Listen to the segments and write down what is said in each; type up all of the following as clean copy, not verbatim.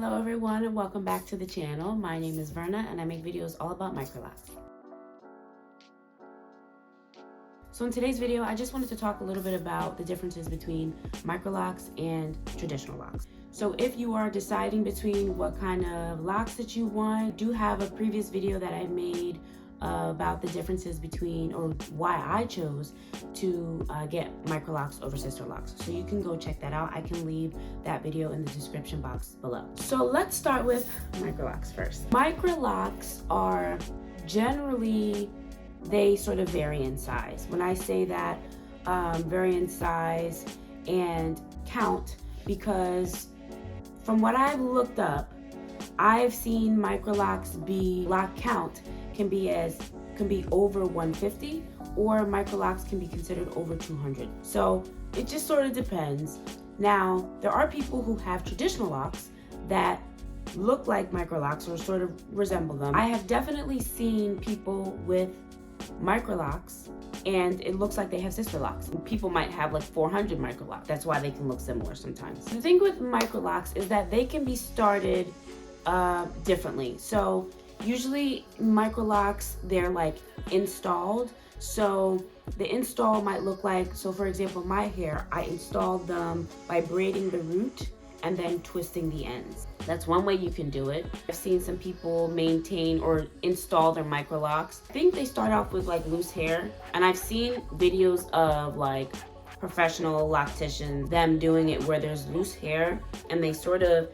Hello everyone and welcome back to the channel. My name is Verna and I make videos all about Microlocks. So in today's video, I just wanted to talk a little bit about the differences between Microlocks and traditional locks. So if you are deciding between what kind of locks that you want, I do have a previous video that I made about the differences between, or why I chose to get Microlocks over sister locks. So you can go check that out. I can leave that video in the description box below. So let's start with Microlocks first. Microlocks are generally, they sort of vary in size. When I say that, vary in size and count, because from what I've looked up, I've seen Microlocks be lock count can be over 150, or Microlocks can be considered over 200. So it just sort of depends. Now, there are people who have traditional locks that look like Microlocks or sort of resemble them. I have definitely seen people with Microlocks and it looks like they have sister locks. People might have like 400 Microlocks. That's why they can look similar sometimes. The thing with Microlocks is that they can be started differently. So usually Microlocks, they're like installed. So the install might look like, so for example, my hair, I installed them by braiding the root and then twisting the ends. That's one way you can do it. I've seen some people maintain or install their Microlocks. I think they start off with like loose hair, and I've seen videos of like professional locticians, them doing it where there's loose hair and they sort of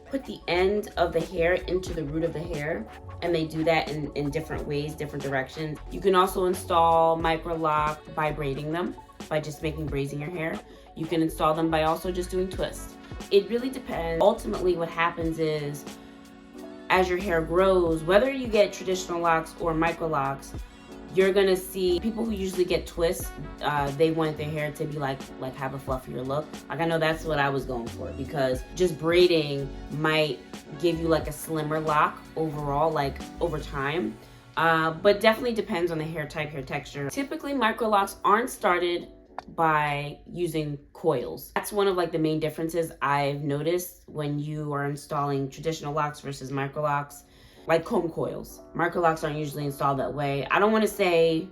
put the end of the hair into the root of the hair, and they do that in different ways, different directions. You can also install Microlock by braiding them, by just making braids in your hair. You can install them by also just doing twists. It really depends. Ultimately, what happens is, as your hair grows, whether you get traditional locks or Microlocks, you're gonna see people who usually get twists, they want their hair to be like have a fluffier look. Like, I know that's what I was going for, because just braiding might give you like a slimmer lock overall, like over time. But definitely depends on the hair type, hair texture. Typically, Microlocks aren't started by using coils. That's one of like the main differences I've noticed when you are installing traditional locks versus Microlocks. Like comb coils. Microlocks aren't usually installed that way. I don't want to say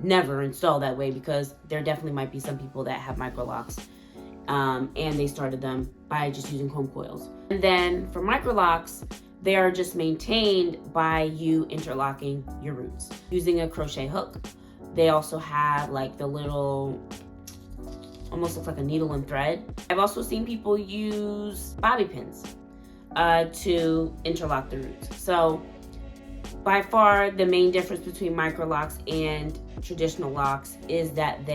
never install that way, because there definitely might be some people that have Microlocks and they started them by just using comb coils. And then for Microlocks, they are just maintained by you interlocking your roots using a crochet hook. They also have like the little, almost looks like a needle and thread. I've also seen people use bobby pins to interlock the roots. So by far the main difference between Microlocks and traditional locks is that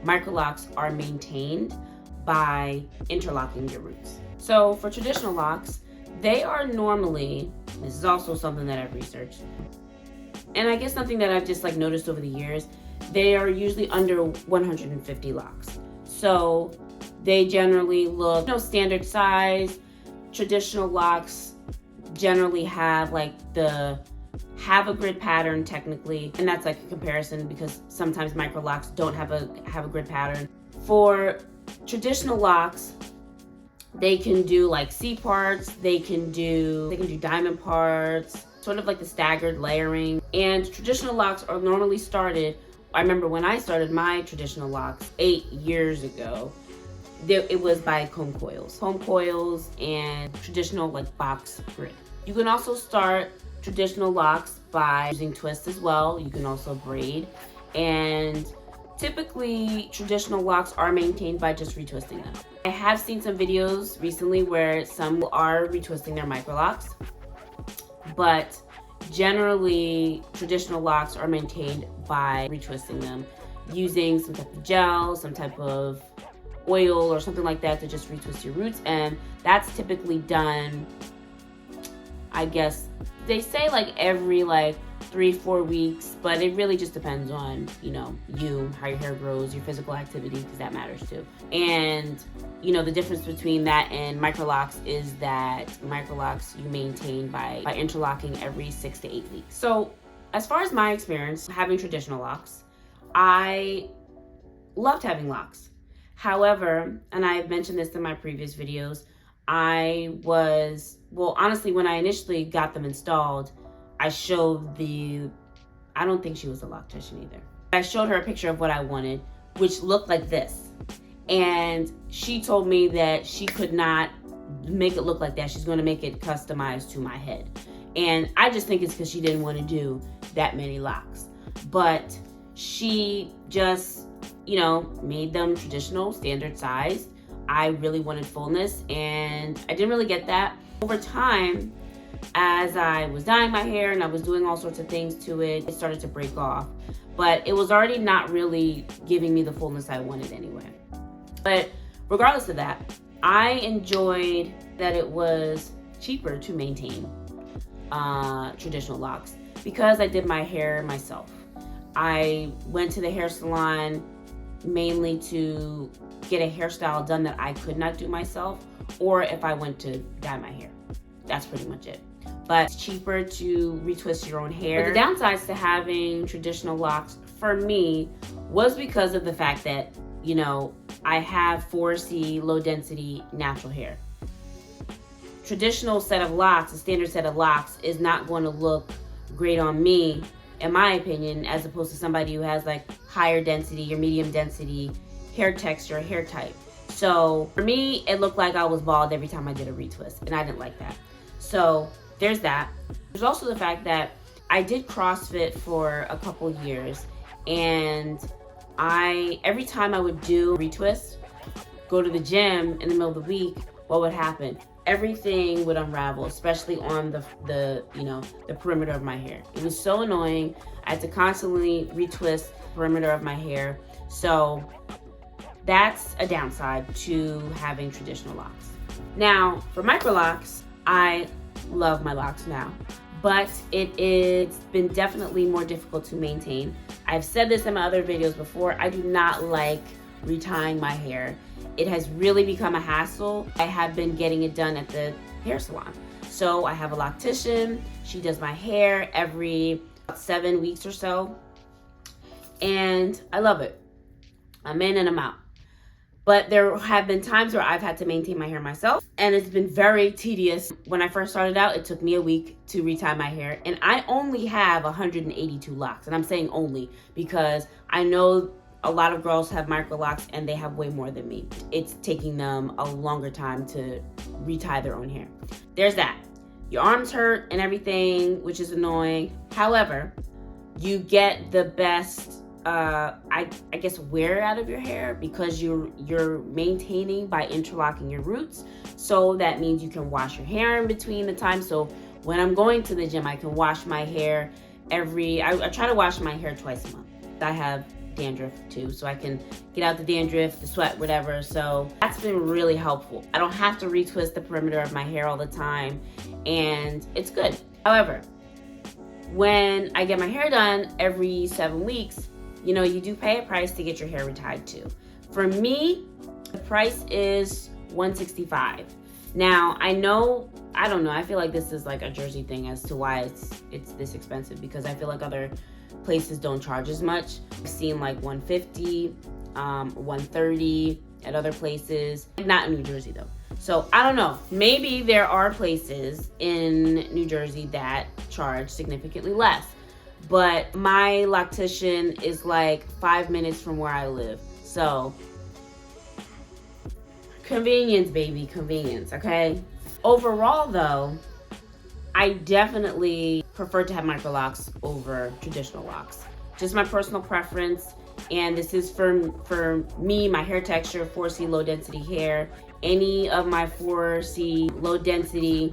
Microlocks are maintained by interlocking your roots. So for traditional locks, they are normally, this is also something that I've researched, and I guess something that I've just like noticed over the years, they are usually under 150 locks. So they generally look, standard size. Traditional locks generally have like have a grid pattern technically, and that's like a comparison because sometimes Microlocks don't have a grid pattern. For traditional locks, they can do like C parts, they can do diamond parts, sort of like the staggered layering. And traditional locks are normally started, I remember when I started my traditional locks 8 years ago, it was by comb coils and traditional like box grid. You can also start traditional locks by using twists as well. You can also braid, and typically traditional locks are maintained by just retwisting them. I have seen some videos recently where some are retwisting their Microlocks, but generally traditional locks are maintained by retwisting them using some type of gel, some type of oil or something like that to just retwist your roots. And that's typically done, I guess they say like every like 3-4 weeks, but it really just depends on how your hair grows, your physical activity, because that matters too. And the difference between that and Microlocks is that Microlocks you maintain by interlocking every 6 to 8 weeks. So as far as my experience having traditional locks, I loved having locks. However, and I've mentioned this in my previous videos, honestly, when I initially got them installed, I showed I don't think she was a loctician either. I showed her a picture of what I wanted, which looked like this. And she told me that she could not make it look like that. She's going to make it customized to my head. And I just think it's because she didn't want to do that many locks. But she just, made them traditional, standard size. I really wanted fullness, and I didn't really get that. Over time, as I was dyeing my hair and I was doing all sorts of things to it, it started to break off. But it was already not really giving me the fullness I wanted anyway. But regardless of that, I enjoyed that it was cheaper to maintain traditional locks because I did my hair myself. I went to the hair salon mainly to get a hairstyle done that I could not do myself, or if I went to dye my hair. That's pretty much it. But it's cheaper to retwist your own hair. But the downsides to having traditional locks for me was because of the fact that, I have 4C low density natural hair. Traditional set of locks, a standard set of locks, is not going to look great on me, in my opinion, as opposed to somebody who has like higher density or medium density hair texture, hair type. So for me, it looked like I was bald every time I did a retwist, and I didn't like that. So there's that. There's also the fact that I did CrossFit for a couple years, and every time I would do a retwist, go to the gym in the middle of the week, what would happen? Everything would unravel, especially on the perimeter of my hair. It was so annoying. I had to constantly retwist the perimeter of my hair. So that's a downside to having traditional locks. Now, for Microlocks, I love my locks now, but it's been definitely more difficult to maintain. I've said this in my other videos before, I do not like retying my hair. It has really become a hassle. I have been getting it done at the hair salon. So I have a loctician, she does my hair every 7 weeks or so, and I love it. I'm in and I'm out. But there have been times where I've had to maintain my hair myself, and it's been very tedious. When I first started out, it took me a week to retie my hair, and I only have 182 locks. And I'm saying only because I know a lot of girls have Microlocks and they have way more than me. It's taking them a longer time to retie their own hair. There's that. Your arms hurt and everything, which is annoying. However, you get the best I guess wear out of your hair because you're maintaining by interlocking your roots. So that means you can wash your hair in between the time. So when I'm going to the gym, I can wash my hair I try to wash my hair twice a month. I have dandruff too, so I can get out the dandruff, the sweat, whatever. So that's been really helpful. I don't have to retwist the perimeter of my hair all the time, and it's good. However, when I get my hair done every 7 weeks, you do pay a price to get your hair retied too. For me, the price is $165. Now, I don't know, I feel like this is like a Jersey thing as to why it's this expensive, because I feel like other places don't charge as much. I've seen like $150, $130 at other places, not in New Jersey though. So I don't know, maybe there are places in New Jersey that charge significantly less. But my loctician is like 5 minutes from where I live. So, convenience, baby, convenience, okay? Overall, though, I definitely prefer to have Microlocks over traditional locks. Just my personal preference. And this is for me, my hair texture, 4C low density hair. Any of my 4C low density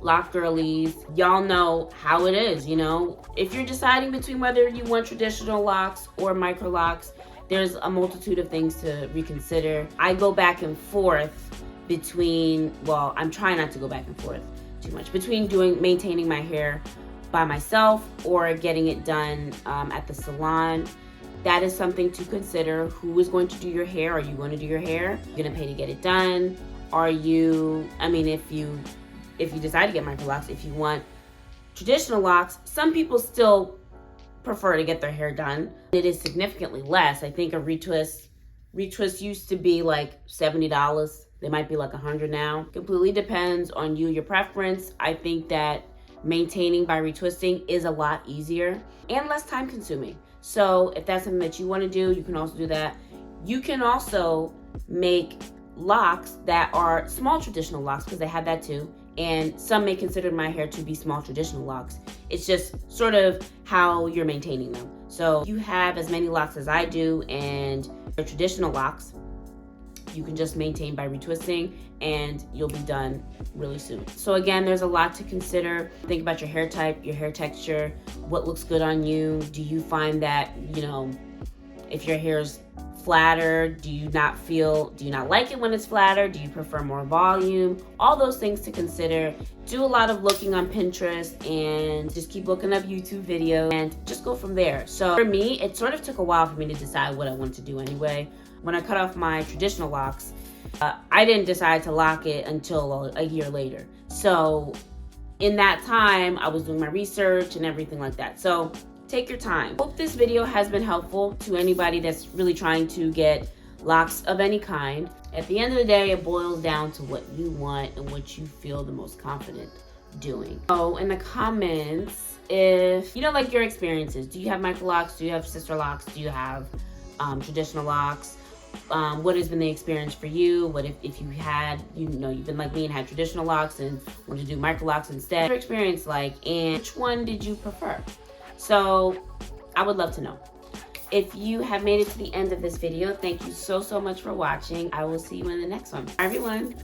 lock girlies, y'all know how it is, If you're deciding between whether you want traditional locks or Microlocks, there's a multitude of things to reconsider. I go back and forth I'm trying not to go back and forth too much, between maintaining my hair by myself or getting it done at the salon. That is something to consider. Who is going to do your hair? Are you going to do your hair? You're going to pay to get it done? If you decide to get Microlocks, if you want traditional locks, some people still prefer to get their hair done. It is significantly less. I think a retwist used to be like $70. They might be like 100 now. Completely depends on you, your preference. I think that maintaining by retwisting is a lot easier and less time consuming. So if that's something that you want to do, you can also do that. You can also make locks that are small traditional locks, because they have that too. And some may consider my hair to be small traditional locks. It's just sort of how you're maintaining them. So if you have as many locks as I do and they're traditional locks, you can just maintain by retwisting and you'll be done really soon. So again, there's a lot to consider. Think about your hair type, your hair texture, what looks good on you. Do you find that, if your hair's flatter, do you not like it when it's flatter? Do you prefer more volume? All those things to consider. Do a lot of looking on Pinterest and just keep looking up YouTube videos and just go from there. So for me, it sort of took a while for me to decide what I wanted to do anyway. When I cut off my traditional locks, I didn't decide to lock it until a year later. So in that time, I was doing my research and everything like that. So take your time. Hope this video has been helpful to anybody that's really trying to get locks of any kind. At the end of the day, it boils down to what you want and what you feel the most confident doing. So in the comments, if like your experiences, do you have Microlocks? Do you have sister locks? Do you have traditional locks? What has been the experience for you? What if you had, you've been like me and had traditional locks and wanted to do Microlocks instead? What's your experience like, and which one did you prefer? So I would love to know. If you have made it to the end of this video, thank you so much for watching. I will see you in the next one. Bye, everyone.